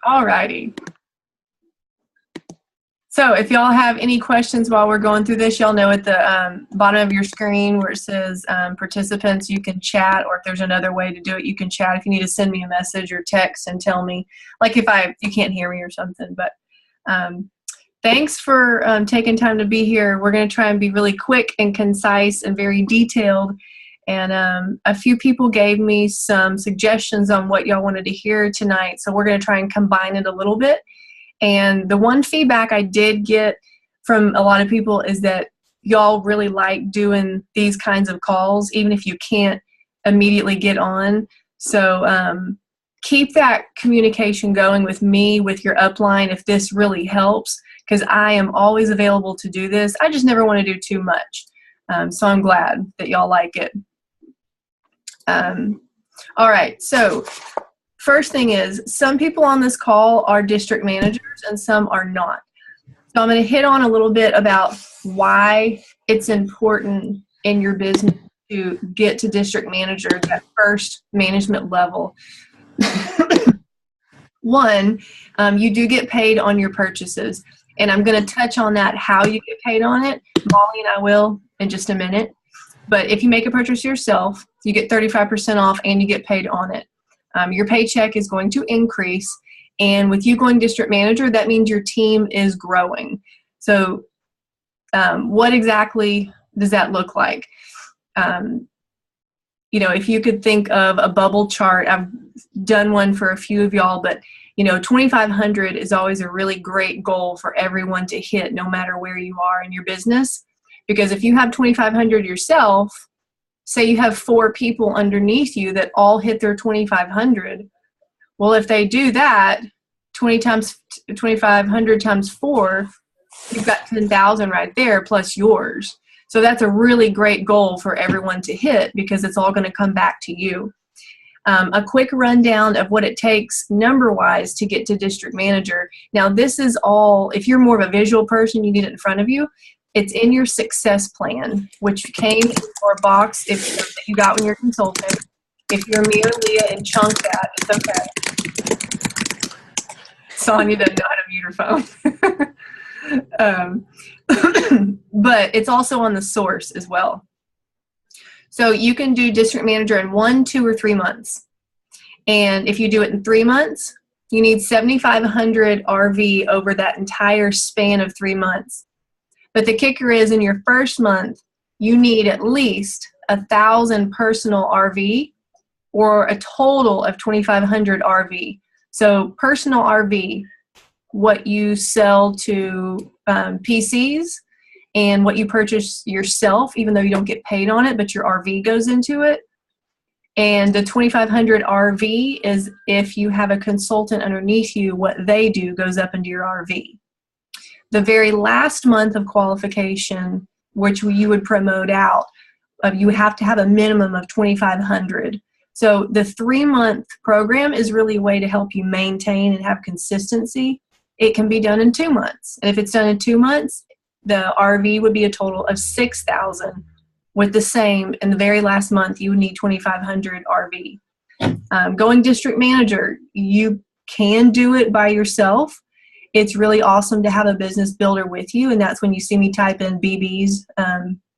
All righty. So if y'all have any questions while we're going through this, y'all know at the bottom of your screen where it says participants, you can chat, or if there's another way to do it, you can chat. If you need to send me a message or text and tell me, like if you can't hear me or something. But thanks for taking time to be here. We're going to try and be really quick and concise and very detailed. And a few people gave me some suggestions on what y'all wanted to hear tonight. So we're going to try and combine it a little bit. And the one feedback I did get from a lot of people is that y'all really like doing these kinds of calls, even if you can't immediately get on. So keep that communication going with me, with your upline, if this really helps, because I am always available to do this. I just never want to do too much. So I'm glad that y'all like it. All right, so first thing is, some people on this call are district managers and some are not. So I'm going to hit on a little bit about why it's important in your business to get to district manager, that first management level. One, you do get paid on your purchases, and I'm going to touch on that, how you get paid on it. Molly and I will in just a minute. But if you make a purchase yourself, you get 35% off and you get paid on it. Your paycheck is going to increase, and with you going district manager, that means your team is growing. So what exactly does that look like? You know, if you could think of a bubble chart, I've done one for a few of y'all, but you know, 2,500 is always a really great goal for everyone to hit, no matter where you are in your business. Because if you have 2,500 yourself, say you have 4 people underneath you that all hit their 2,500. Well, if they do that, 2,500 times 4, you've got 10,000 right there plus yours. So that's a really great goal for everyone to hit, because it's all going to come back to you. A quick rundown of what it takes number-wise to get to district manager. Now, this is all, if you're more of a visual person, you need it in front of you. It's in your success plan, which came in your box if you got when you're consulting. If you're me or Leah and chunk that, it's okay. Sonia doesn't know how to mute her phone. But it's also on the source as well. So you can do district manager in 1, 2, or 3 months. And if you do it in 3 months, you need 7,500 RV over that entire span of 3 months. But the kicker is, in your first month, you need at least 1,000 personal RV or a total of 2,500 RV. So personal RV, what you sell to PCs and what you purchase yourself, even though you don't get paid on it, but your RV goes into it. And the 2,500 RV is if you have a consultant underneath you, what they do goes up into your RV. The very last month of qualification, which you would promote out, you have to have a minimum of 2,500. So the 3-month program is really a way to help you maintain and have consistency. It can be done in 2 months. And if it's done in 2 months, the RV would be a total of 6,000. With the same, in the very last month, you would need 2,500 RV. Going district manager, you can do it by yourself. It's really awesome to have a business builder with you, and that's when you see me type in BBs.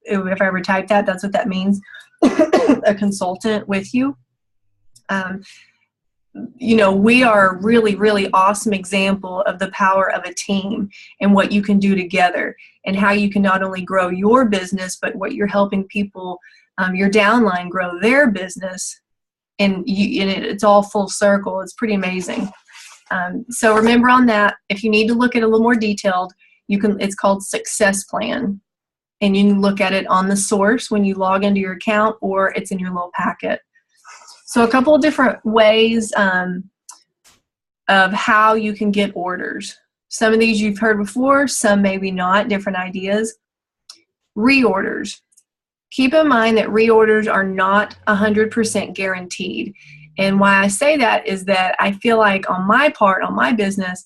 If I ever type that, that's what that means, a consultant with you. You know, we are a really, really awesome example of the power of a team and what you can do together, and how you can not only grow your business, but what you're helping people, your downline, grow their business. And it's all full circle. It's pretty amazing. So remember on that, if you need to look at it a little more detailed, you can. It's called Success Plan, and you can look at it on the source when you log into your account, or it's in your little packet. So a couple of different ways of how you can get orders. Some of these you've heard before, some maybe not, different ideas. Reorders. Keep in mind that reorders are not 100% guaranteed. And why I say that is that I feel like on my part, on my business,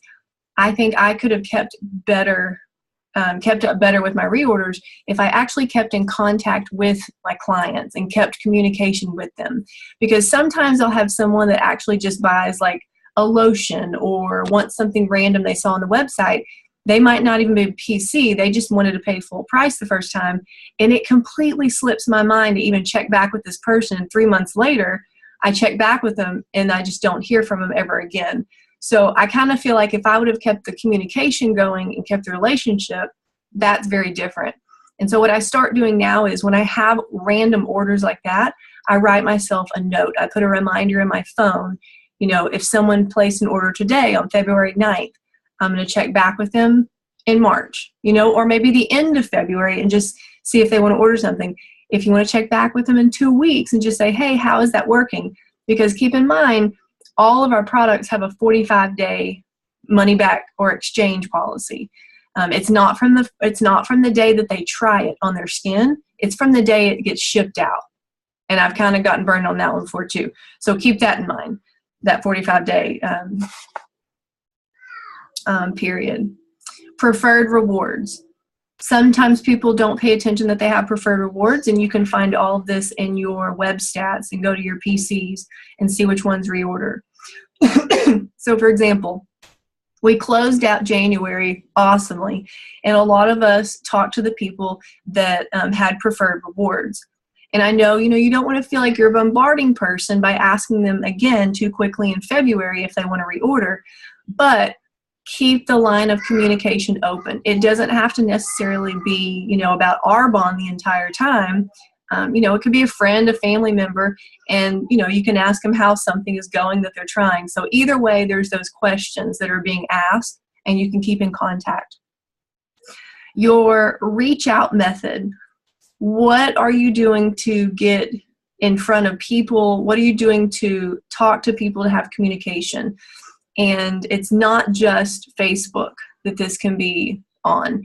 I think I could have kept up better with my reorders if I actually kept in contact with my clients and kept communication with them. Because sometimes I'll have someone that actually just buys like a lotion or want something random they saw on the website. They might not even be a PC. They just wanted to pay full price the first time. And it completely slips my mind to even check back with this person. And 3 months later, I check back with them and I just don't hear from them ever again. So I kind of feel like if I would have kept the communication going and kept the relationship, that's very different. And so what I start doing now is when I have random orders like that, I write myself a note. I put a reminder in my phone. You know, if someone placed an order today on February 9th, I'm going to check back with them in March, you know, or maybe the end of February and just see if they want to order something. If you want to check back with them in 2 weeks and just say, hey, how is that working? Because keep in mind, all of our products have a 45-day money back or exchange policy. It's not from the day that they try it on their skin. It's from the day it gets shipped out. And I've kind of gotten burned on that one before too. So keep that in mind, that 45-day period. Preferred rewards. Sometimes people don't pay attention that they have preferred rewards, and you can find all of this in your web stats and go to your PCs and see which ones reorder. So for example, we closed out January awesomely, and a lot of us talked to the people that had preferred rewards. And I know, you don't want to feel like you're a bombarding person by asking them again too quickly in February if they want to reorder, but keep the line of communication open. It doesn't have to necessarily be, about our bond the entire time. It could be a friend, a family member, and, you can ask them how something is going that they're trying. So either way, there's those questions that are being asked, and you can keep in contact. Your reach out method. What are you doing to get in front of people? What are you doing to talk to people to have communication? And it's not just Facebook that this can be on.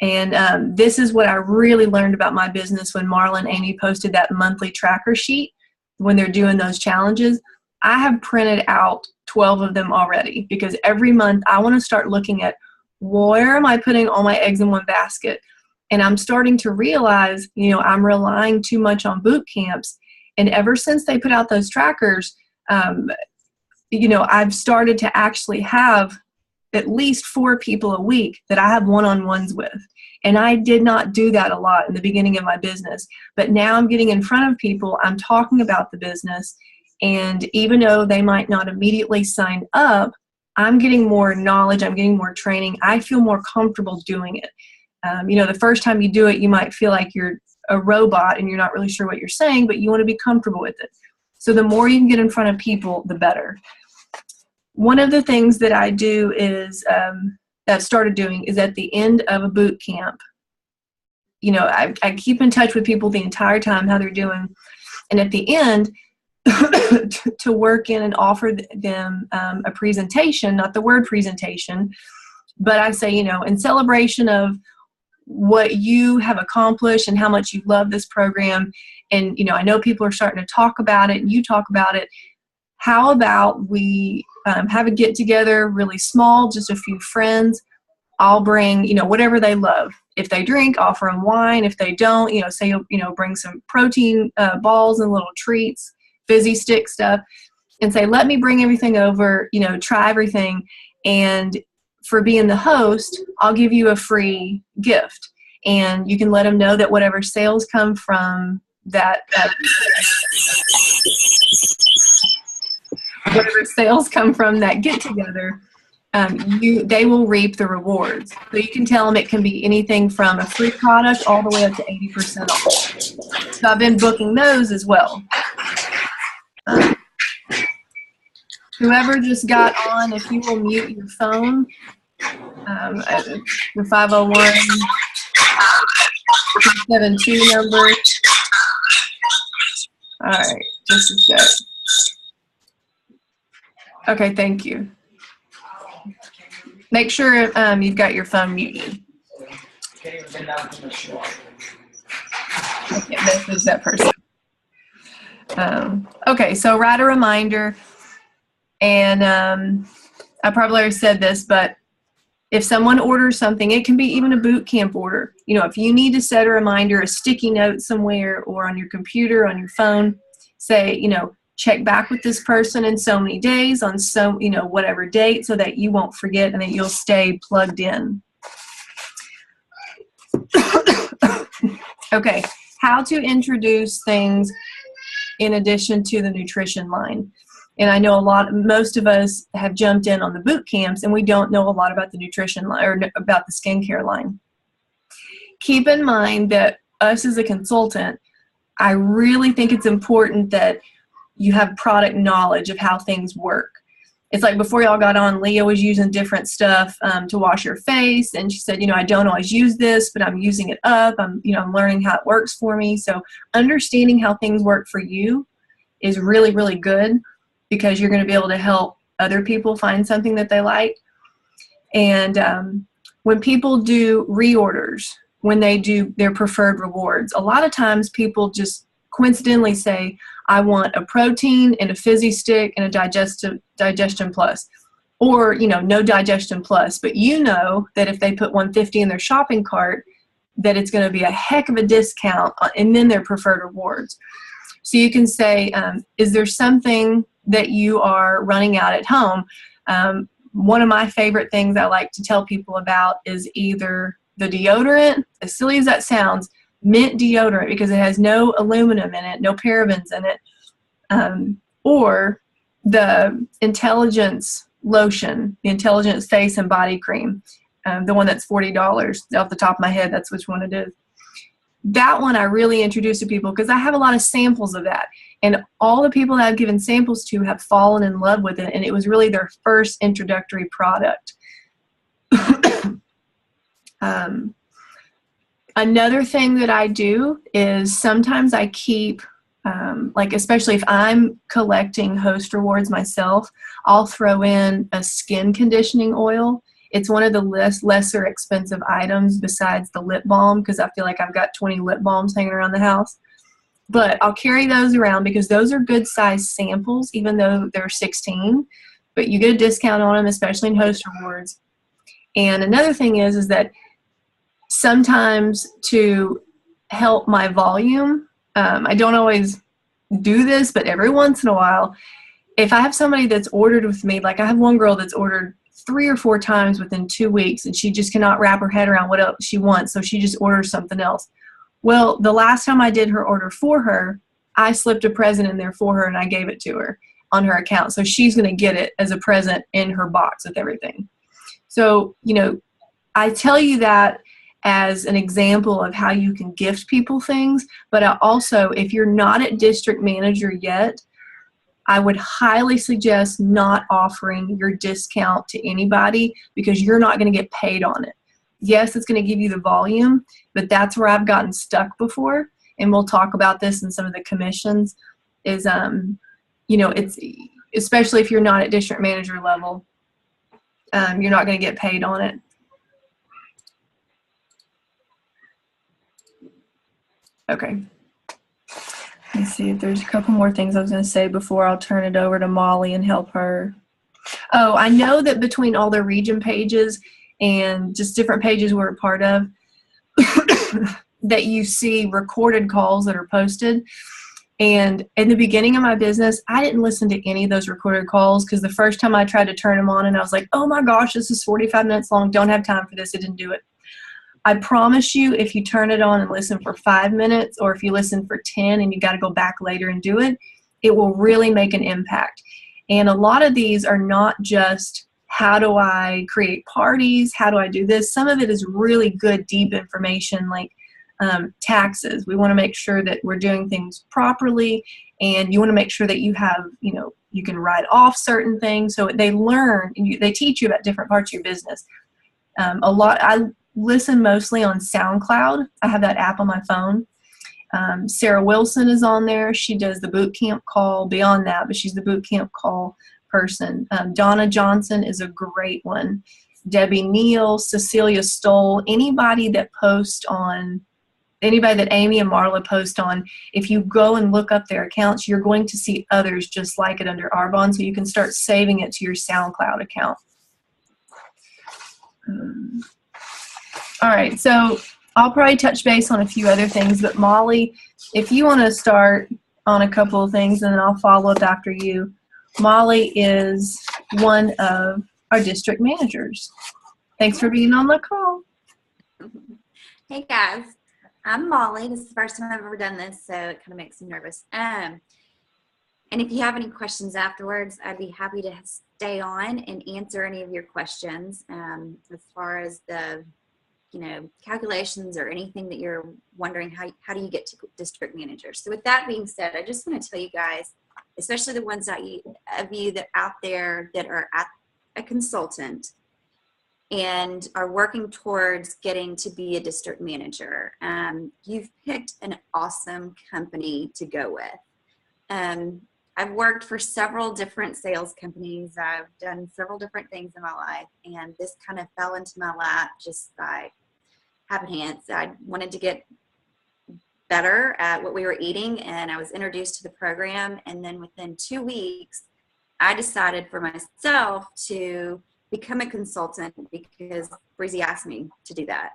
And this is what I really learned about my business when Marla and Amy posted that monthly tracker sheet when they're doing those challenges. I have printed out 12 of them already because every month I want to start looking at where am I putting all my eggs in one basket. And I'm starting to realize, I'm relying too much on boot camps. And ever since they put out those trackers, I've started to actually have at least 4 people a week that I have one-on-ones with. And I did not do that a lot in the beginning of my business. But now I'm getting in front of people, I'm talking about the business, and even though they might not immediately sign up, I'm getting more knowledge, I'm getting more training, I feel more comfortable doing it. The first time you do it, you might feel like you're a robot and you're not really sure what you're saying, but you want to be comfortable with it. So the more you can get in front of people, the better. One of the things that I do is, that I've started doing is at the end of a boot camp, I keep in touch with people the entire time, how they're doing. And at the end, to work in and offer them a presentation, not the word presentation, but I say, in celebration of what you have accomplished and how much you love this program. And, I know people are starting to talk about it and you talk about it. How about we have a get together, really small, just a few friends. I'll bring, whatever they love. If they drink, offer them wine. If they don't, say, bring some protein balls and little treats, fizzy stick stuff, and say, let me bring everything over, try everything. And for being the host, I'll give you a free gift. And you can let them know that whatever sales come from that, whatever sales come from that get together, they will reap the rewards. So you can tell them it can be anything from a free product all the way up to 80% off. So I've been booking those as well. Whoever just got on, if you will mute your phone, the 501-72 number. All right, just a sec. Okay, thank you. Make sure you've got your phone muted. I can't message that person. Okay, so write a reminder. And I probably already said this, but if someone orders something, it can be even a boot camp order. If you need to set a reminder, a sticky note somewhere or on your computer, on your phone, say, check back with this person in so many days on so, whatever date, so that you won't forget and that you'll stay plugged in. Okay, how to introduce things in addition to the nutrition line. And I know most of us have jumped in on the boot camps and we don't know a lot about the nutrition line or about the skincare line. Keep in mind that us as a consultant, I really think it's important that you have product knowledge of how things work. It's like before y'all got on, Leah was using different stuff to wash her face, and she said, I don't always use this, but I'm using it up. I'm learning how it works for me. So understanding how things work for you is really, really good, because you're going to be able to help other people find something that they like. And when people do reorders, when they do their preferred rewards, a lot of times people just coincidentally say, I want a protein and a fizzy stick and a digestion plus, or no digestion plus, but that if they put $150 in their shopping cart, that it's going to be a heck of a discount and then their preferred rewards. So you can say, is there something that you are running out at home? One of my favorite things I like to tell people about is either the deodorant, as silly as that sounds, mint deodorant, because it has no aluminum in it, no parabens in it, or the Intelligence lotion, the Intelligence face and body cream, the one that's $40. Off the top of my head, that's which one it is. That one I really introduce to people because I have a lot of samples of that, and all the people that I've given samples to have fallen in love with it, and it was really their first introductory product. Another thing that I do is sometimes I keep, especially if I'm collecting host rewards myself, I'll throw in a skin conditioning oil. It's one of the lesser expensive items besides the lip balm, because I feel like I've got 20 lip balms hanging around the house. But I'll carry those around because those are good size samples, even though they're 16. But you get a discount on them, especially in host rewards. And another thing is that sometimes to help my volume, I don't always do this, but every once in a while, if I have somebody that's ordered with me, like I have one girl that's ordered 3 or 4 times within 2 weeks, and she just cannot wrap her head around what else she wants, so she just orders something else. Well, the last time I did her order for her, I slipped a present in there for her and I gave it to her on her account. So she's going to get it as a present in her box with everything. So, I tell you that as an example of how you can gift people things, but I also, if you're not at district manager yet, I would highly suggest not offering your discount to anybody, because you're not going to get paid on it. Yes, it's going to give you the volume, but that's where I've gotten stuck before, and we'll talk about this in some of the commissions, is, it's, especially if you're not at district manager level, you're not going to get paid on it. Okay. Let's see if there's a couple more things I was going to say before I'll turn it over to Molly and help her. Oh, I know that between all the region pages and just different pages we're a part of, that you see recorded calls that are posted. And in the beginning of my business, I didn't listen to any of those recorded calls, because the first time I tried to turn them on and I was like, oh my gosh, this is 45 minutes long. Don't have time for this. I didn't do it. I promise you, if you turn it on and listen for 5 minutes, or if you listen for 10 and you got to go back later and do it, it will really make an impact. And a lot of these are not just, how do I create parties? How do I do this? Some of it is really good, deep information, like taxes. We want to make sure that we're doing things properly, and you want to make sure that you have, you can write off certain things. So they learn, and they teach you about different parts of your business. I listen mostly on SoundCloud. I have that app on my phone. Sarah Wilson is on there. She does the boot camp call. Beyond that, but she's the boot camp call person. Donna Johnson is a great one. Debbie Neal, Cecilia Stoll, anybody that Amy and Marla post on, if you go and look up their accounts, you're going to see others just like it under Arbonne, so you can start saving it to your SoundCloud account. All right, so I'll probably touch base on a few other things, but Molly, if you want to start on a couple of things, and then I'll follow up after you. Molly is one of our district managers. Thanks for being on the call. Hey guys, I'm Molly. This is the first time I've ever done this, so it kind of makes me nervous. And if you have any questions afterwards, I'd be happy to stay on and answer any of your questions as far as the, calculations or anything that you're wondering, how do you get to district manager? So with that being said, I just want to tell you guys, especially the ones of you that out there that are a consultant and are working towards getting to be a district manager, you've picked an awesome company to go with. I've worked for several different sales companies. I've done several different things in my life, and this kind of fell into my lap just by happenstance. I wanted to get better at what we were eating, and I was introduced to the program, and then within 2 weeks, I decided for myself to become a consultant because Breezy asked me to do that.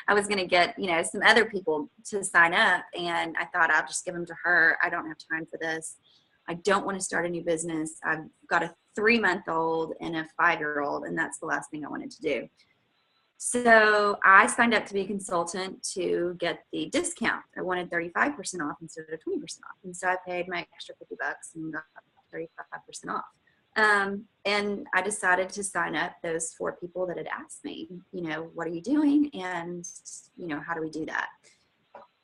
I was going to get, some other people to sign up, and I thought I'll just give them to her. I don't have time for this. I don't want to start a new business. I've got a 3-month-old and a 5-year-old, and that's the last thing I wanted to do. So I signed up to be a consultant to get the discount. I wanted 35% off instead of 20% off. And so I paid my extra $50 and got 35% off. And I decided to sign up those 4 people that had asked me, what are you doing? And, how do we do that?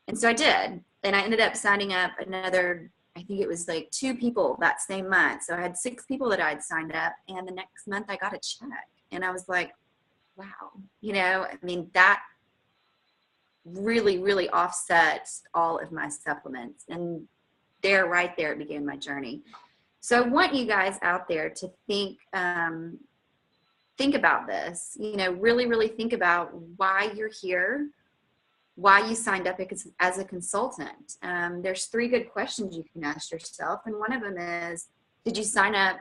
And so I did. And I ended up signing up another, I think it was like 2 people that same month. So I had 6 people that I'd signed up. And the next month I got a check. And I was like, wow, that really, really offsets all of my supplements. And right there began my journey. So I want you guys out there to think about this, really, really think about why you're here, why you signed up as a consultant. There's 3 good questions you can ask yourself. And one of them is, did you sign up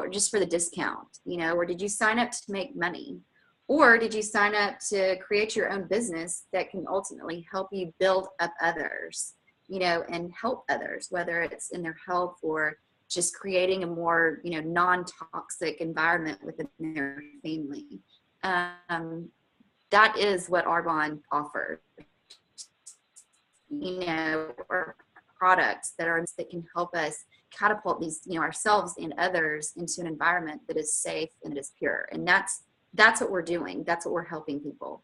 just for the discount, or did you sign up to make money? Or did you sign up to create your own business that can ultimately help you build up others, and help others, whether it's in their health or just creating a more, non-toxic environment within their family. That is what Arbonne offers, or products that can help us catapult these, ourselves and others into an environment that is safe and that is pure. And that's what we're doing. That's what we're helping people.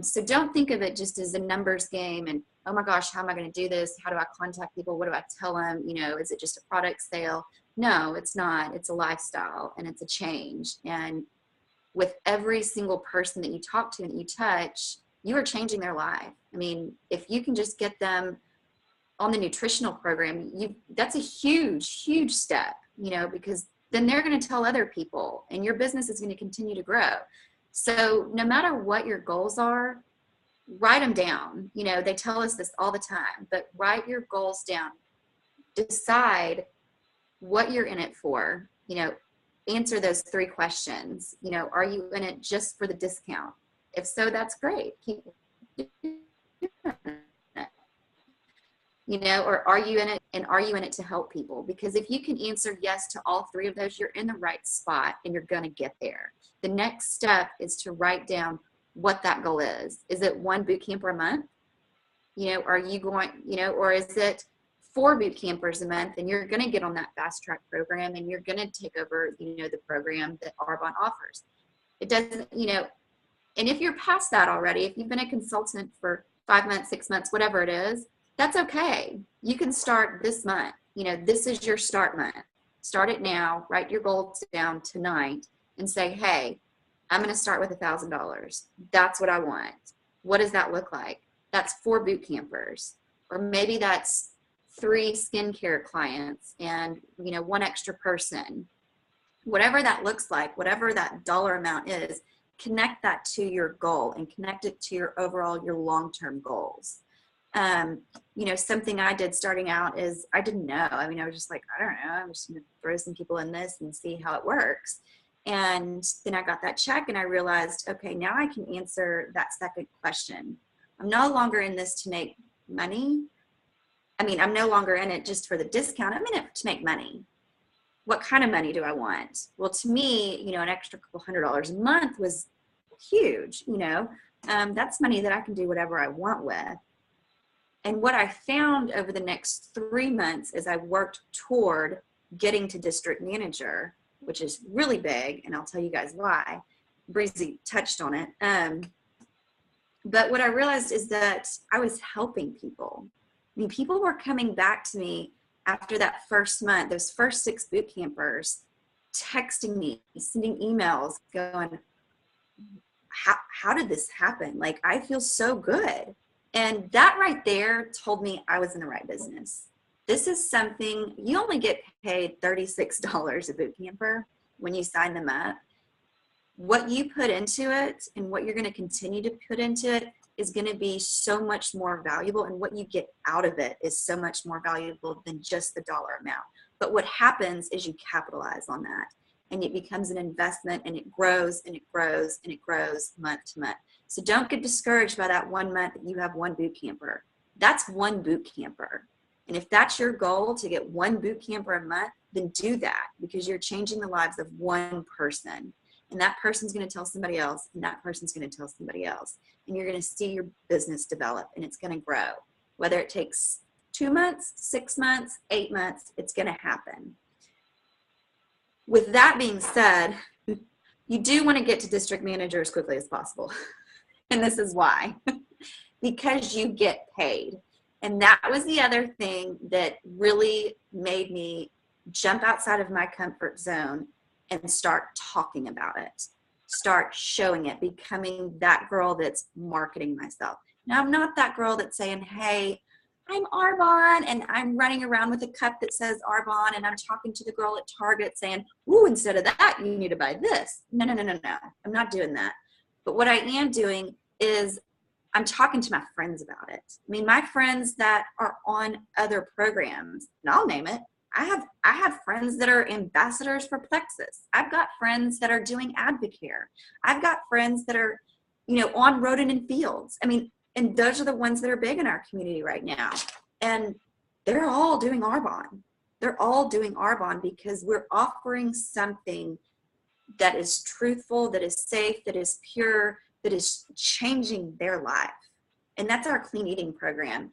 So don't think of it just as a numbers game and, oh my gosh, how am I going to do this? How do I contact people? What do I tell them? Is it just a product sale? No, it's not. It's a lifestyle and it's a change. And with every single person that you talk to and that you touch, you are changing their life. If you can just get them on the nutritional program, that's a huge, huge step, because then they're going to tell other people and your business is going to continue to grow. So no matter what your goals are, write them down. They tell us this all the time, but write your goals down. Decide what you're in it for. Answer those 3 questions. Are you in it just for the discount? If so, that's great. Keep doing it. Or are you in it, and are you in it to help people? Because if you can answer yes to all 3 of those, you're in the right spot and you're going to get there. The next step is to write down what that goal is. Is it 1 boot camper a month? Are you going, or is it 4 boot campers a month, and you're going to get on that fast track program and you're going to take over, the program that Arbonne offers. It doesn't, and if you're past that already, if you've been a consultant for 5 months, 6 months, whatever it is, that's okay. You can start this month. This is your start month. Start it now. Write your goals down tonight and say, hey, I'm going to start with $1,000. That's what I want. What does that look like? That's 4 boot campers, or maybe that's 3 skincare clients and, 1 extra person. Whatever that looks like, whatever that dollar amount is, connect that to your goal and connect it to your long-term goals. Something I did starting out is I didn't know. I was just like, I don't know. I'm just going to throw some people in this and see how it works. And then I got that check and I realized, okay, now I can answer that second question. I'm no longer in this to make money. I mean, I'm no longer in it just for the discount. I'm in it to make money. What kind of money do I want? Well, to me, you know, an extra couple $100 a month was huge, you know. That's money that I can do whatever I want with. And what I found over the next 3 months is I worked toward getting to district manager, which is really big, and I'll tell you guys why. Breezy touched on it. But what I realized is that I was helping people. I mean, people were coming back to me after that first month, those first 6 boot campers, texting me, sending emails, going, how did this happen? Like, I feel so good. And that right there told me I was in the right business. This is something, you only get paid $36 a boot camper when you sign them up. What you put into it and what you're going to continue to put into it is going to be so much more valuable, and what you get out of it is so much more valuable than just the dollar amount. But what happens is you capitalize on that, and it becomes an investment, and it grows and it grows and it grows month to month. So don't get discouraged by that 1 month that you have 1 boot camper. That's 1 boot camper. And if that's your goal, to get 1 boot camper a month, then do that, because you're changing the lives of 1 person. And that person's going to tell somebody else, and that person's going to tell somebody else. And you're going to see your business develop, and it's going to grow. Whether it takes 2 months, 6 months, 8 months, it's going to happen. With that being said, you do want to get to district manager as quickly as possible. And this is why. Because you get paid. And that was the other thing that really made me jump outside of my comfort zone and start talking about it, start showing it, becoming that girl that's marketing myself. Now, I'm not that girl that's saying, hey, I'm Arbonne, and I'm running around with a cup that says Arbonne, and I'm talking to the girl at Target saying, ooh, instead of that, you need to buy this. No. I'm not doing that. But what I am doing is I'm talking to my friends about it. I mean, my friends that are on other programs, and I'll name it, I have friends that are ambassadors for Plexus. I've got friends that are doing Advocare. I've got friends that are, you know, on Roden and Fields. I mean, and those are the ones that are big in our community right now. And they're all doing Arbonne. They're all doing Arbonne because we're offering something that is truthful, that is safe, that is pure, that is changing their life. And that's our clean eating program.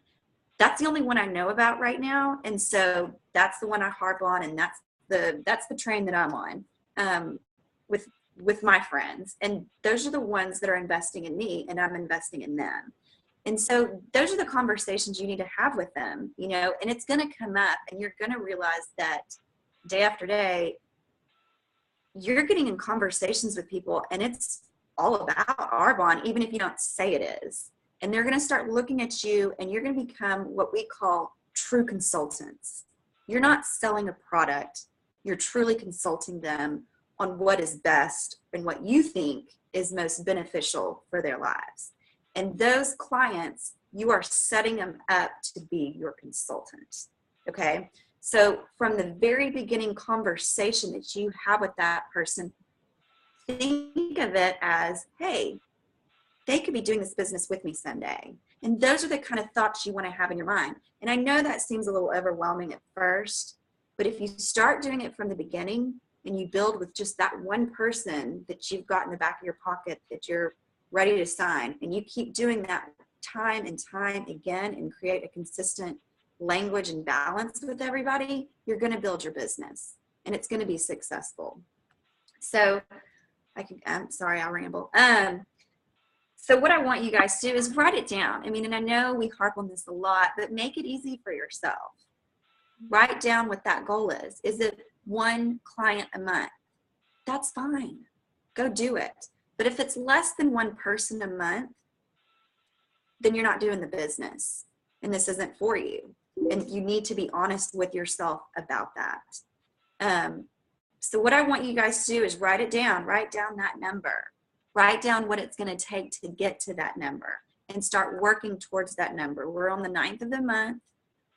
That's the only one I know about right now. And so that's the one I harp on, and that's the train that I'm on with my friends. And those are the ones that are investing in me, and I'm investing in them. And so those are the conversations you need to have with them, you know, and it's going to come up, and you're going to realize that day after day, you're getting in conversations with people, and it's all about Arbonne, even if you don't say it is. And they're going to start looking at you, and you're going to become what we call true consultants. You're not selling a product. You're truly consulting them on what is best and what you think is most beneficial for their lives. And those clients, you are setting them up to be your consultant. Okay? So from the very beginning conversation that you have with that person, think of it as, hey, they could be doing this business with me someday. And those are the kind of thoughts you want to have in your mind. And I know that seems a little overwhelming at first, but if you start doing it from the beginning and you build with just that one person that you've got in the back of your pocket that you're ready to sign, and you keep doing that time and time again and create a consistent language and balance with everybody, you're going to build your business, and it's going to be successful. So I'm sorry, I'll ramble. So what I want you guys to do is write it down. I mean, and I know we harp on this a lot, but make it easy for yourself. Write down what that goal is. Is it 1 client a month? That's fine. Go do it. But if it's less than 1 person a month, then you're not doing the business, and this isn't for you. And you need to be honest with yourself about that. So what I want you guys to do is write it down. Write down that number. Write down what it's going to take to get to that number and start working towards that number. We're on the 9th of the month.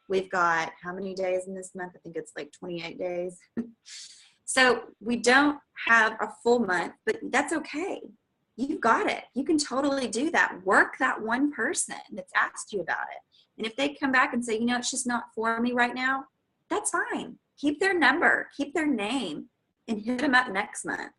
We've got how many days in this month? I think it's like 28 days. So we don't have a full month, but that's okay. You've got it. You can totally do that. Work that one person that's asked you about it. And if they come back and say, you know, it's just not for me right now, that's fine. Keep their number, keep their name, and hit them up next month.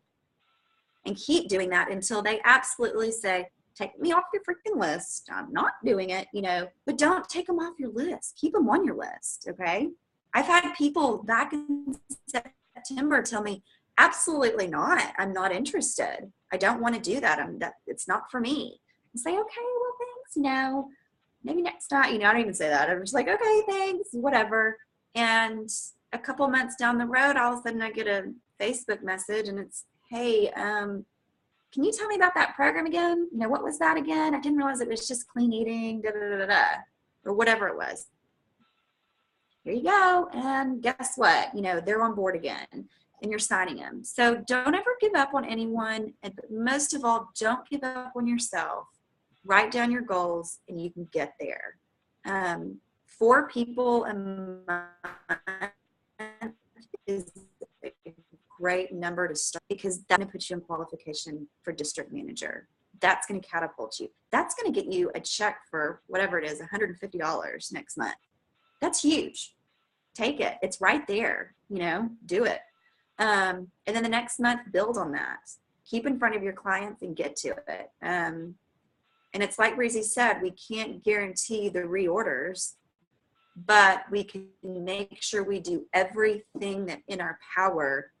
And keep doing that until they absolutely say, take me off your freaking list. I'm not doing it, you know, but don't take them off your list. Keep them on your list, okay? I've had people back in September tell me, absolutely not. I'm not interested. I don't want to do that. It's not for me. I say, okay, well, thanks. You know, maybe next time. You know, I don't even say that. I'm just like, okay, thanks, whatever. And a couple months down the road, all of a sudden I get a Facebook message and it's, hey, can you tell me about that program again? You know, what was that again? I didn't realize it was just clean eating, da, da, da, da, da, or whatever it was. Here you go. And guess what? You know, they're on board again and you're signing them. So don't ever give up on anyone. And most of all, don't give up on yourself. Write down your goals and you can get there. 4 people a month is a great number to start because that's going to put you in qualification for district manager. That's going to catapult you. That's going to get you a check for whatever it is, $150 next month. That's huge. Take it. It's right there. You know, do it. And then the next month, build on that. Keep in front of your clients and get to it. And it's like Breezy said, we can't guarantee the reorders, but we can make sure we do everything that in our power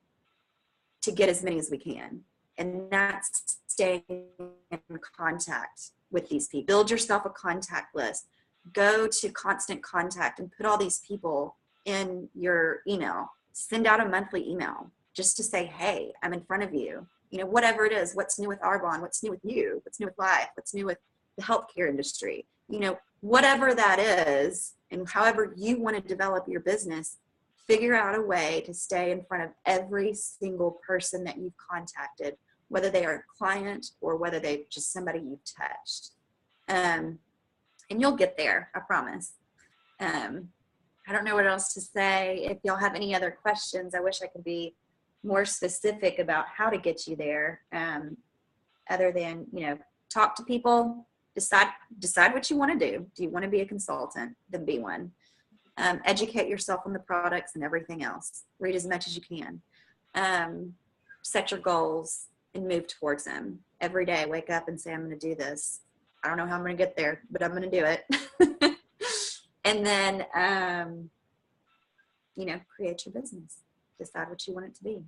to get as many as we can. And that's staying in contact with these people. Build yourself a contact list. Go to Constant Contact and put all these people in your email. Send out a monthly email just to say, hey, I'm in front of you. You know, whatever it is, what's new with Arbonne, what's new with you, what's new with life, what's new with the healthcare industry, you know, whatever that is, and however you want to develop your business, figure out a way to stay in front of every single person that you've contacted, whether they are a client or whether they're just somebody you've touched. And you'll get there, I promise. I don't know what else to say. If y'all have any other questions, I wish I could be more specific about how to get you there, other than, you know, talk to people, decide what you want to do. Do you want to be a consultant? Then be one. Educate yourself on the products and everything else. Read as much as you can. Set your goals and move towards them. Every day, wake up and say, I'm going to do this. I don't know how I'm going to get there, but I'm going to do it. And then, you know, create your business. Decide what you want it to be.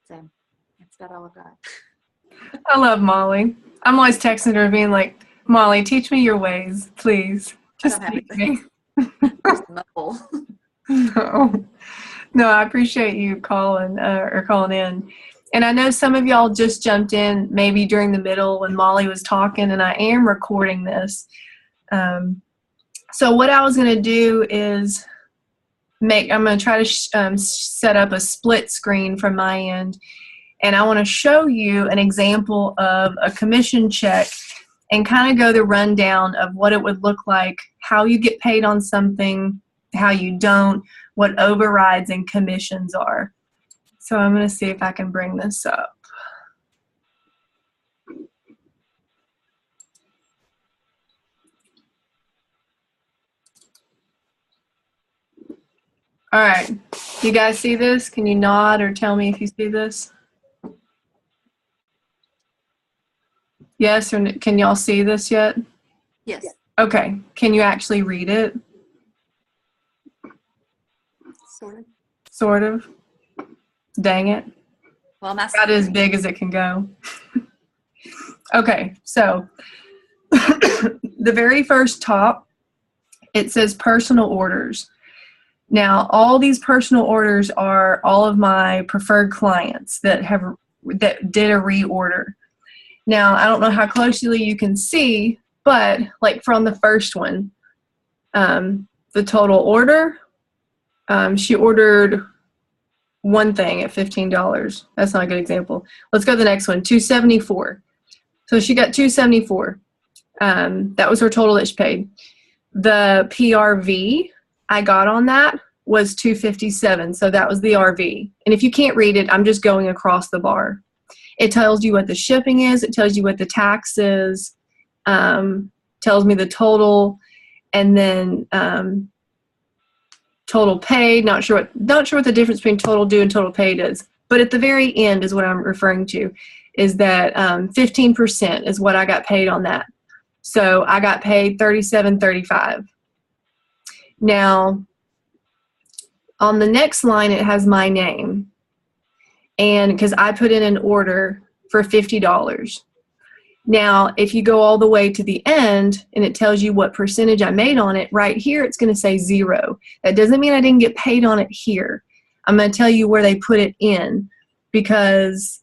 So that's about all I've got. I love Molly. I'm always texting her being like, Molly, teach me your ways, please. Just teach me. No, I appreciate you calling or calling in. And I know some of y'all just jumped in maybe during the middle when Molly was talking, and I am recording this. So what I was going to do is I'm going to try to set up a split screen from my end. And I want to show you an example of a commission check and kind of go the rundown of what it would look like, how you get paid on something, how you don't, what overrides and commissions are. So I'm going to see if I can bring this up. All right. You guys see this? Can you nod or tell me if you see this? Yes, or can y'all see this yet? Yes. Okay. Can you actually read it? Sort of. Sort of. Dang it. Well, that's about as big as it can go. Okay, so the very first top, it says personal orders. Now, all these personal orders are all of my preferred clients that did a reorder. Now, I don't know how closely you can see, but like from the first one, the total order, she ordered one thing at $15. That's not a good example. Let's go to the next one, $274. So she got $274. That was her total that she paid. The PRV I got on that was $257. So that was the RV. And if you can't read it, I'm just going across the bar. It tells you what the shipping is. It tells you what the tax is. Tells me the total. and then total paid. Not sure what the difference between total due and total paid is, but at the very end is what I'm referring to, is that 15% is what I got paid on that. So I got paid $37.35. Now, on the next line, it has my name, and because I put in an order for $50. Now, if you go all the way to the end and it tells you what percentage I made on it, right here it's going to say 0. That doesn't mean I didn't get paid on it here. I'm going to tell you where they put it in, because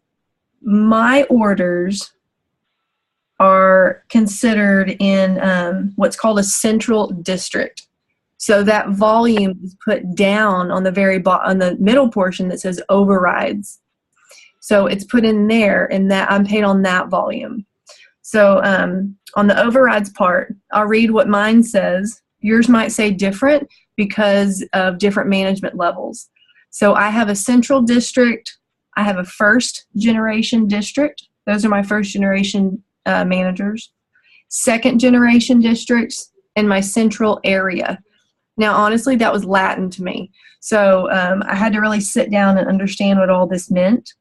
my orders are considered in what's called a central district. So that volume is put down on the very on the middle portion that says overrides. So it's put in there, and that I'm paid on that volume. So on the overrides part, I'll read what mine says. Yours might say different because of different management levels. So I have a central district. I have a first generation district. Those are my first generation managers. Second generation districts, and my central area. Now, honestly, that was Latin to me. So I had to really sit down and understand what all this meant.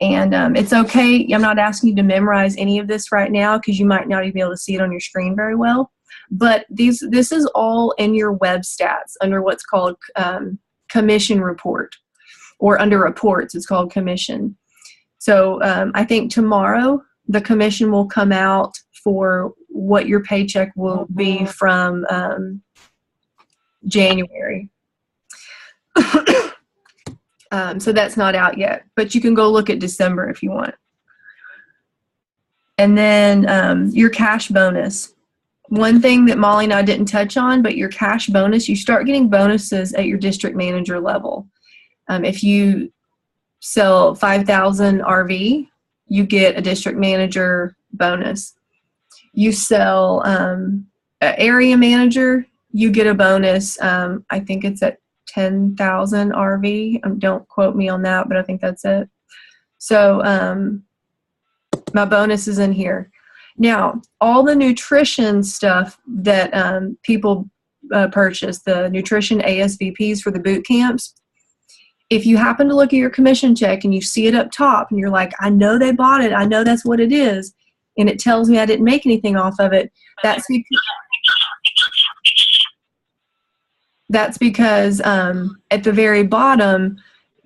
And it's okay. I'm not asking you to memorize any of this right now, because you might not even be able to see it on your screen very well. But this is all in your web stats under what's called commission report, or under reports, it's called commission. So I think tomorrow the commission will come out for what your paycheck will be from January. So that's not out yet, but you can go look at December if you want. And then your cash bonus. One thing that Molly and I didn't touch on, but your cash bonus, you start getting bonuses at your district manager level. If you sell 5,000 RV, you get a district manager bonus. You sell an area manager, you get a bonus. I think it's at 10,000 RV. Don't quote me on that, but I think that's it. So my bonus is in here. Now, all the nutrition stuff that people purchase, the nutrition ASVPs for the boot camps, if you happen to look at your commission check and you see it up top and you're like, I know they bought it, I know that's what it is, and it tells me I didn't make anything off of it, that's because at the very bottom,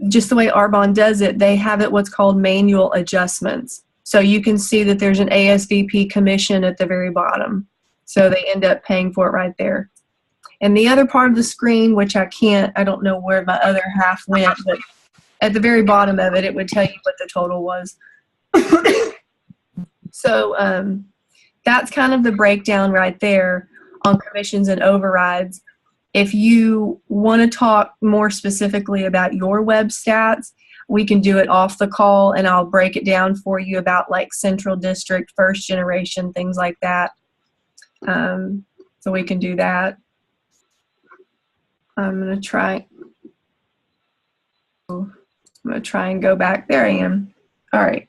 just the way Arbonne does it, they have it what's called manual adjustments. So you can see that there's an ASVP commission at the very bottom. So they end up paying for it right there. And the other part of the screen, which I don't know where my other half went, but at the very bottom of it, it would tell you what the total was. So that's kind of the breakdown right there on commissions and overrides. If you want to talk more specifically about your web stats, we can do it off the call, and I'll break it down for you about like central district, first generation, things like that. So we can do that. I'm going to try and go back. There I am. All right.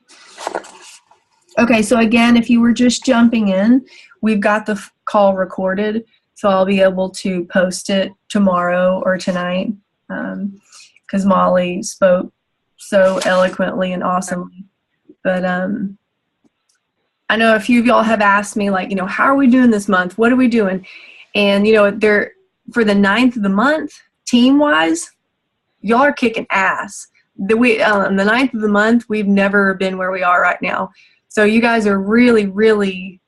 Okay, so again, if you were just jumping in, we've got the call recorded, so I'll be able to post it tomorrow or tonight, because Molly spoke so eloquently and awesomely. But I know a few of y'all have asked me, like, how are we doing this month? What are we doing? And, for the 9th of the month, team-wise, y'all are kicking ass. The 9th of the month, we've never been where we are right now. So you guys are really, really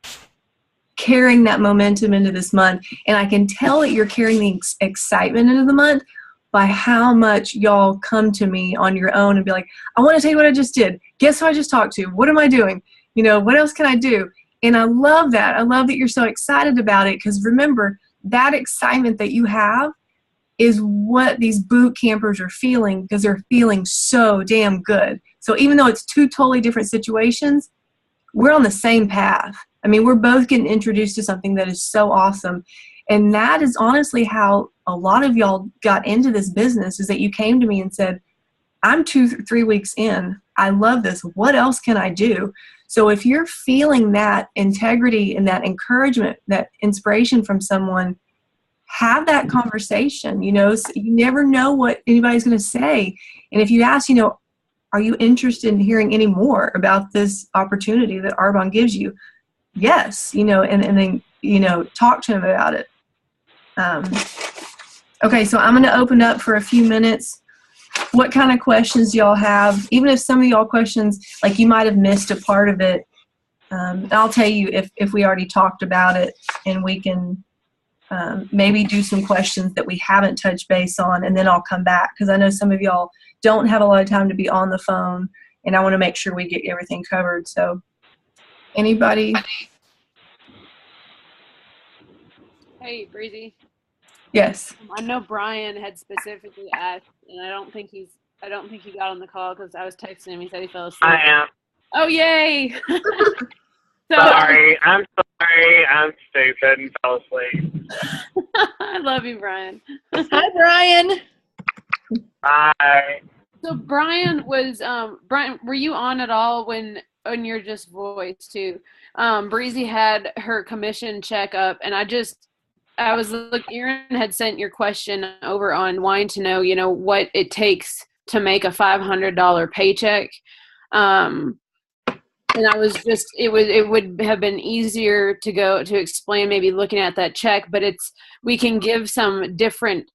carrying that momentum into this month. And I can tell that you're carrying the excitement into the month by how much y'all come to me on your own and be like, I want to tell you what I just did. Guess who I just talked to? What am I doing? What else can I do? And I love that. I love that you're so excited about it, because remember, that excitement that you have is what these boot campers are feeling, because they're feeling so damn good. So even though it's two totally different situations, we're on the same path. I mean, we're both getting introduced to something that is so awesome. And that is honestly how a lot of y'all got into this business, is that you came to me and said, I'm 2-3 weeks in. I love this. What else can I do? So if you're feeling that integrity and that encouragement, that inspiration from someone, have that conversation. So you never know what anybody's going to say. And if you ask, are you interested in hearing any more about this opportunity that Arbonne gives you? Yes, and then, talk to them about it. Okay, so I'm going to open up for a few minutes. What kind of questions y'all have? Even if some of y'all questions, like you might have missed a part of it, I'll tell you if we already talked about it, and we can maybe do some questions that we haven't touched base on, and then I'll come back, because I know some of y'all don't have a lot of time to be on the phone, and I want to make sure we get everything covered. So anybody? Hey, Breezy. Yes. I know Brian had specifically asked, and I don't think he got on the call because I was texting him. He said he fell asleep. I am. Oh, yay! Sorry, I'm stupid and fell asleep. I love you, Brian. Hi, Brian. Hi. So Brian was Brian, were you on at all when your just voice too? Breezy had her commission check up, and I was looking, Erin had sent your question over on wanting to know, what it takes to make a $500 paycheck. And I was it would have been easier to explain maybe looking at that check, but we can give some different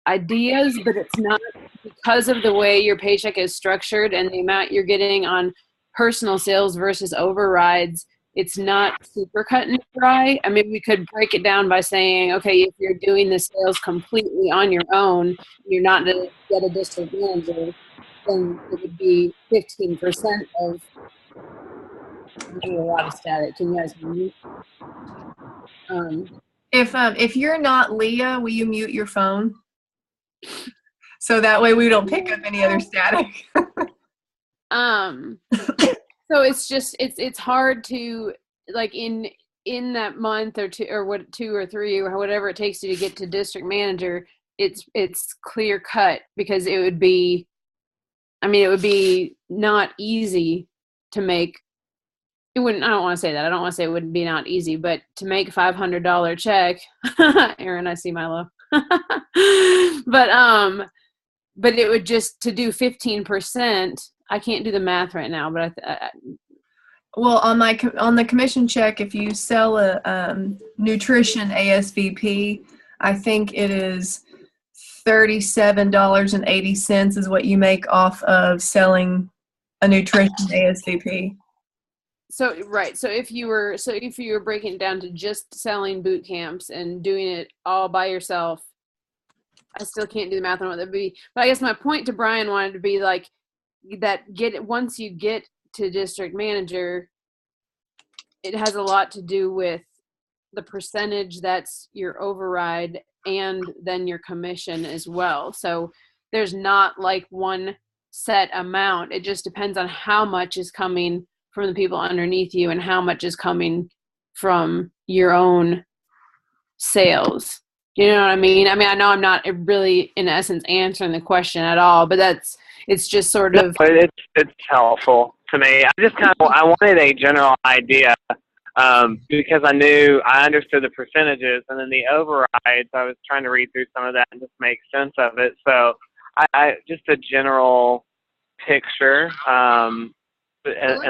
ideas, but it's not, because of the way your paycheck is structured and the amount you're getting on personal sales versus overrides, it's not super cut and dry. I mean, we could break it down by saying, okay, if you're doing the sales completely on your own, you're not going to get a district manager, then it would be 15% of a lot of static. Can you guys hear me? If you're not Leah, will you mute your phone? So that way we don't pick up any other static. So it's hard to, like, in that month or two, or 2 or 3 or whatever it takes you to get to district manager, it's clear cut, because it would be not easy to make. I don't want to say that. I don't want to say it wouldn't be not easy, but to make a $500 check, Erin, I see Milo. But it would just, to do 15%. I can't do the math right now, but well, on the commission check, if you sell a nutrition ASVP, I think it is $37.80 is what you make off of selling a nutrition ASVP. So right. So if you were breaking it down to just selling boot camps and doing it all by yourself, I still can't do the math on what that would be. But I guess my point to Brian wanted to be like that, once you get to district manager, it has a lot to do with the percentage that's your override and then your commission as well. So there's not like one set amount. It just depends on how much is coming from the people underneath you and how much is coming from your own sales. You know what I mean? I know I'm not really, in essence, answering the question at all, but it's just sort of. No, it's helpful to me. I wanted a general idea, because I understood the percentages, and then the overrides, I was trying to read through some of that and just make sense of it. So I just a general picture, and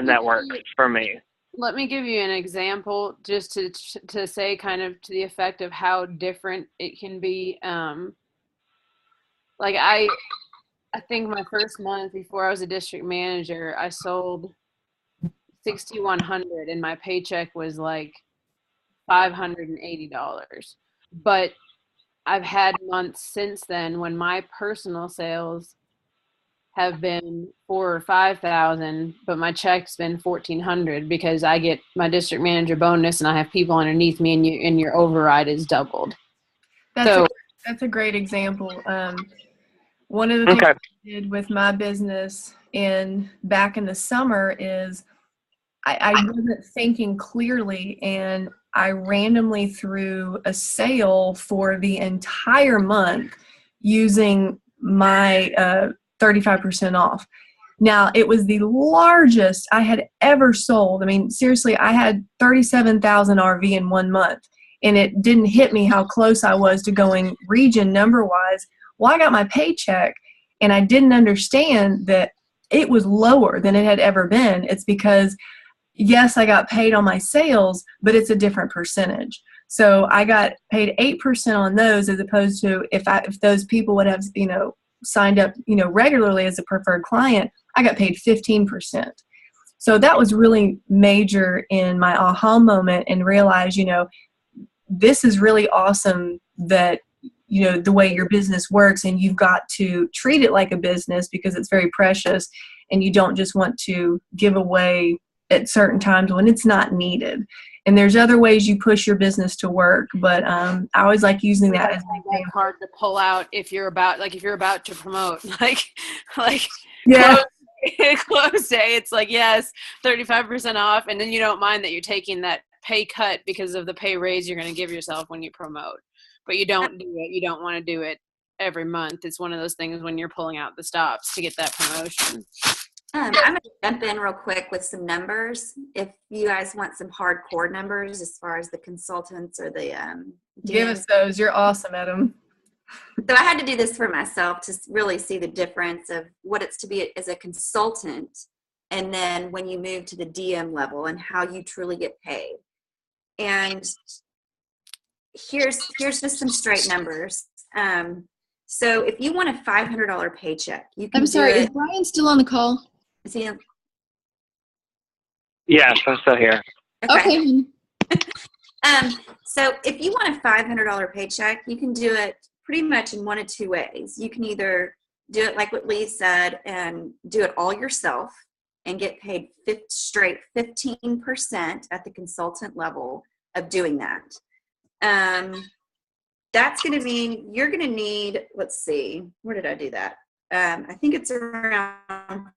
that works for me. Let me give you an example, just to say kind of to the effect of how different it can be. Like I think my first month before I was a district manager, I sold 6,100 and my paycheck was like $580. But I've had months since then when my personal sales have been 4,000 or 5,000, but my check's been 1,400 because I get my district manager bonus and I have people underneath me, and your override is doubled. That's a great example. One of the things I did with my business back in the summer is I wasn't thinking clearly, and I randomly threw a sale for the entire month using my 35% off. Now, it was the largest I had ever sold. I mean, seriously, I had 37,000 RV in 1 month. and it didn't hit me how close I was to going region number-wise. Well, I got my paycheck, and I didn't understand that it was lower than it had ever been. It's because, yes, I got paid on my sales, but it's a different percentage. So I got paid 8% on those, as opposed to if those people would have, signed up, regularly as a preferred client, I got paid 15%. So that was really major in my aha moment, and realize, this is really awesome that, the way your business works, and you've got to treat it like a business because it's very precious, and you don't just want to give away at certain times when it's not needed. And there's other ways you push your business to work, but I always like using that as an example. Hard to pull out if you're about to promote, like Yeah. close day. It's like, yes, 35% off, and then you don't mind that you're taking that pay cut because of the pay raise you're going to give yourself when you promote. But you don't do it. You don't want to do it every month. It's one of those things when you're pulling out the stops to get that promotion. I'm going to jump in real quick with some numbers. If you guys want some hardcore numbers as far as the consultants or the Give us those. You're awesome at them. So I had to do this for myself to really see the difference of what it's to be as a consultant, and then when you move to the DM level and how you truly get paid. And here's just some straight numbers. So if you want a $500 paycheck, you can. I'm sorry, is Brian still on the call? Is he? Yes, I'm still here. Okay. So if you want a $500 paycheck, you can do it pretty much in one of two ways. You can either do it like what Lee said and do it all yourself and get paid straight 15% at the consultant level of doing that. That's going to mean you're going to need, let's see, where did I do that? I think it's around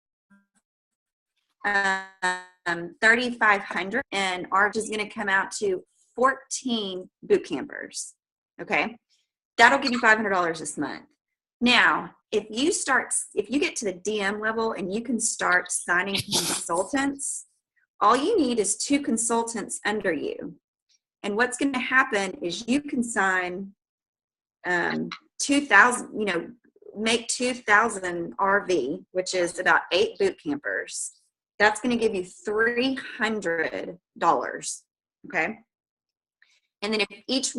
3,500, and ours is going to come out to 14 boot campers. Okay, that'll give you $500 this month. Now, if you get to the DM level and you can start signing consultants, all you need is 2 consultants under you. And what's going to happen is you can sign 2,000, make 2,000 RV, which is about 8 boot campers. That's going to give you $300. Okay. And then if each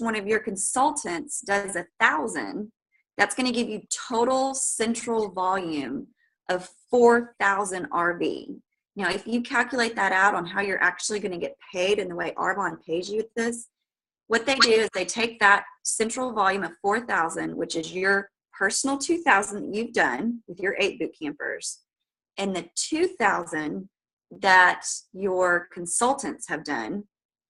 one of your consultants does 1,000, that's going to give you total central volume of 4,000 RV. Now, if you calculate that out on how you're actually going to get paid and the way Arbonne pays you with this, what they do is they take that central volume of 4,000, which is your personal 2,000 that you've done with your 8 boot campers, and the 2,000 that your consultants have done.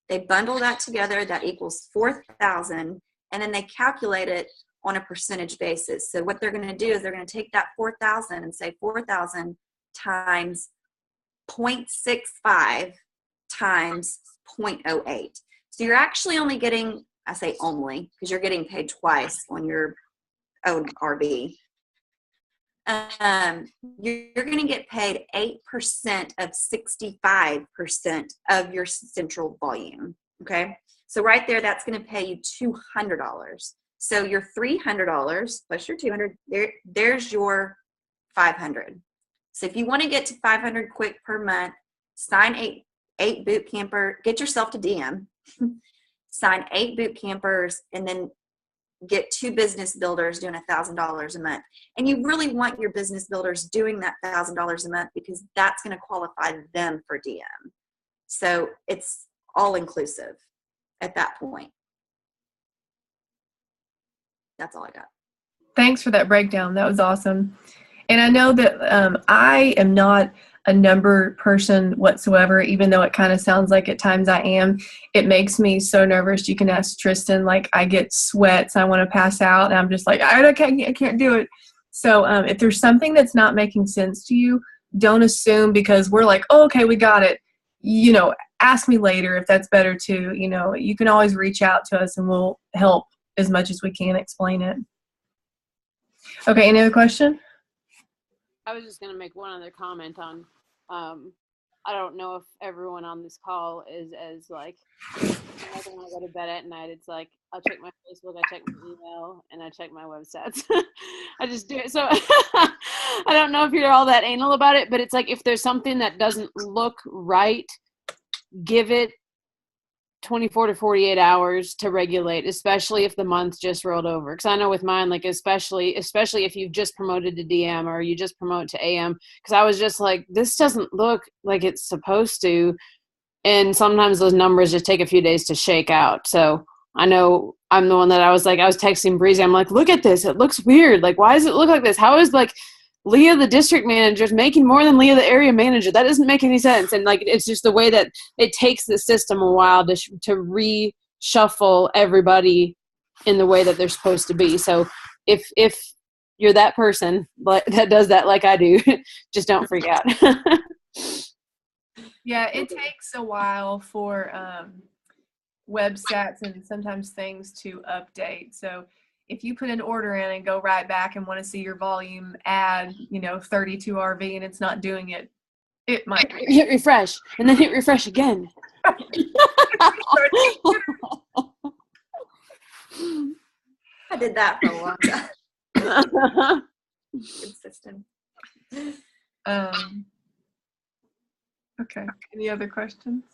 They bundle that together, that equals 4,000, and then they calculate it on a percentage basis. So what they're going to do is they're going to take that 4,000 and say 4,000 times 0.65 times 0.08. So you're actually only getting, I say only, because you're getting paid twice on your own RV. You're going to get paid 8% of 65% of your central volume. Okay. So right there, that's going to pay you $200. So your $300 plus your $200, there's your $500. So if you want to get to $500 quick per month, sign eight boot camper, get yourself to DM, sign 8 boot campers, and then get 2 business builders doing $1,000 a month. And you really want your business builders doing that $1,000 a month because that's going to qualify them for DM. So it's all inclusive at that point. That's all I got. Thanks for that breakdown. That was awesome. And I know that I am not a number person whatsoever, even though it kind of sounds like at times I am. It makes me so nervous. You can ask Tristan, like I get sweats. I want to pass out. And I'm just like, I can't do it. So if there's something that's not making sense to you, don't assume because we're like, oh, okay, we got it. Ask me later if that's better too. You can always reach out to us and we'll help as much as we can explain it. Okay, any other question? I was just going to make one other comment on, I don't know if everyone on this call is as like like when I go to bed at night, it's like I'll check my Facebook, I check my email, and I check my web stats. I just do it. So I don't know if you're all that anal about it, but it's like if there's something that doesn't look right, give it 24 to 48 hours to regulate, especially if the month just rolled over. Because I know with mine, like especially if you've just promoted to DM or you just promote to AM, because I was just like, this doesn't look like it's supposed to. And sometimes those numbers just take a few days to shake out. So I know I'm the one that I was texting Breezy. I'm like, look at this. It looks weird. Like, why does it look like this? How is like Leah, the district manager, is making more than Leah, the area manager? That doesn't make any sense. And like, it's just the way that it takes the system a while to reshuffle everybody in the way that they're supposed to be. So if you're that person that does that like I do, just don't freak out. Yeah, it takes a while for web stats and sometimes things to update. So if you put an order in and go right back and want to see your volume add, 32 RV and it's not doing it, it might hit refresh and then hit refresh again. I did that for a long time. Good system. Okay. Any other questions?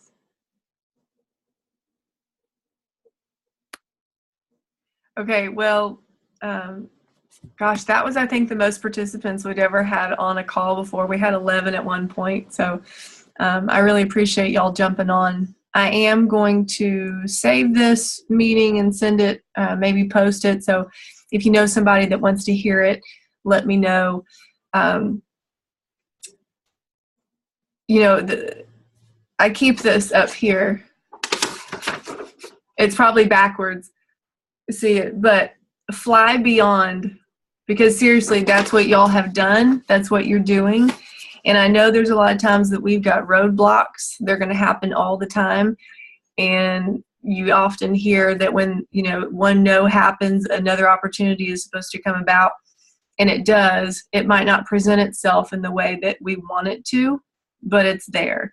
Okay. Well, gosh, that was, I think, the most participants we'd ever had on a call before. We had 11 at one point. So I really appreciate y'all jumping on. I am going to save this meeting and send it, maybe post it. So if you know somebody that wants to hear it, let me know. I keep this up here. It's probably backwards. See it, but fly beyond, because seriously, that's what y'all have done. That's what you're doing. And I know there's a lot of times that we've got roadblocks. They're going to happen all the time. And you often hear that when, one no happens, another opportunity is supposed to come about. And it does. It might not present itself in the way that we want it to, but it's there.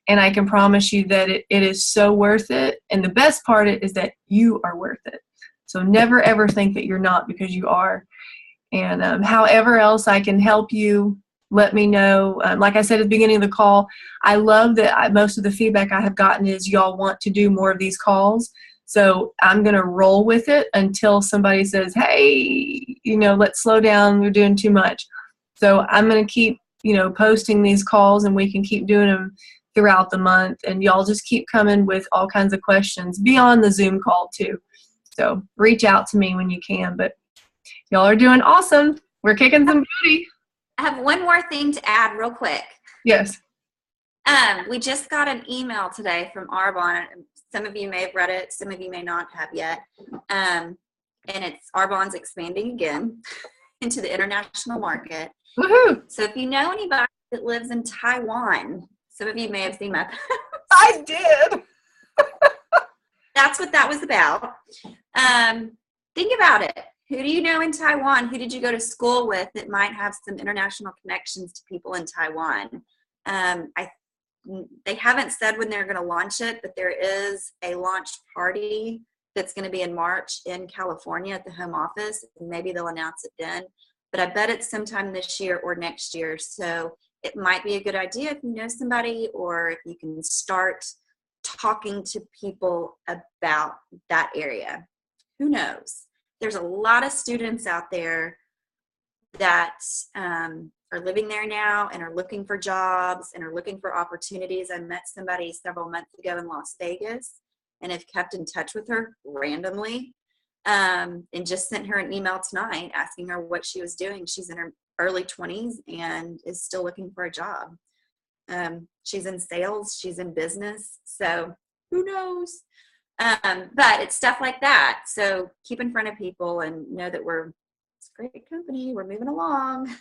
And I can promise you that it is so worth it. And the best part is that you are worth it. So never, ever think that you're not, because you are. And however else I can help you, let me know. Like I said at the beginning of the call, I love that most of the feedback I have gotten is y'all want to do more of these calls. So I'm going to roll with it until somebody says, hey, let's slow down. We're doing too much. So I'm going to keep, posting these calls, and we can keep doing them throughout the month. And y'all just keep coming with all kinds of questions beyond the Zoom call too. So reach out to me when you can. But y'all are doing awesome. We're kicking some booty. I have one more thing to add real quick. Yes. We just got an email today from Arbonne. Some of you may have read it. Some of you may not have yet. And it's Arbonne's expanding again into the international market. Woohoo! So if you know anybody that lives in Taiwan, some of you may have seen my post. I did. That's what that was about. Think about it. Who do you know in Taiwan? Who did you go to school with that might have some international connections to people in Taiwan? They haven't said when they're going to launch it, but there is a launch party that's going to be in March in California at the home office. Maybe they'll announce it then, but I bet it's sometime this year or next year. So it might be a good idea if you know somebody, or if you can start talking to people about that area. Who knows? There's a lot of students out there that are living there now and are looking for jobs and are looking for opportunities. I met somebody several months ago in Las Vegas and have kept in touch with her randomly, and just sent her an email tonight asking her what she was doing. She's in her early 20s and is still looking for a job. She's in sales, she's in business, so who knows? But it's stuff like that. So keep in front of people and know that it's a great company. We're moving along.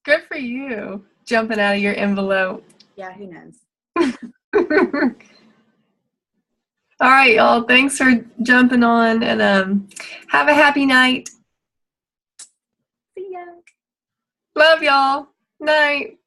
Good for you. Jumping out of your envelope. Yeah, who knows? All right, y'all. Thanks for jumping on, and have a happy night. See ya. Love y'all. Night.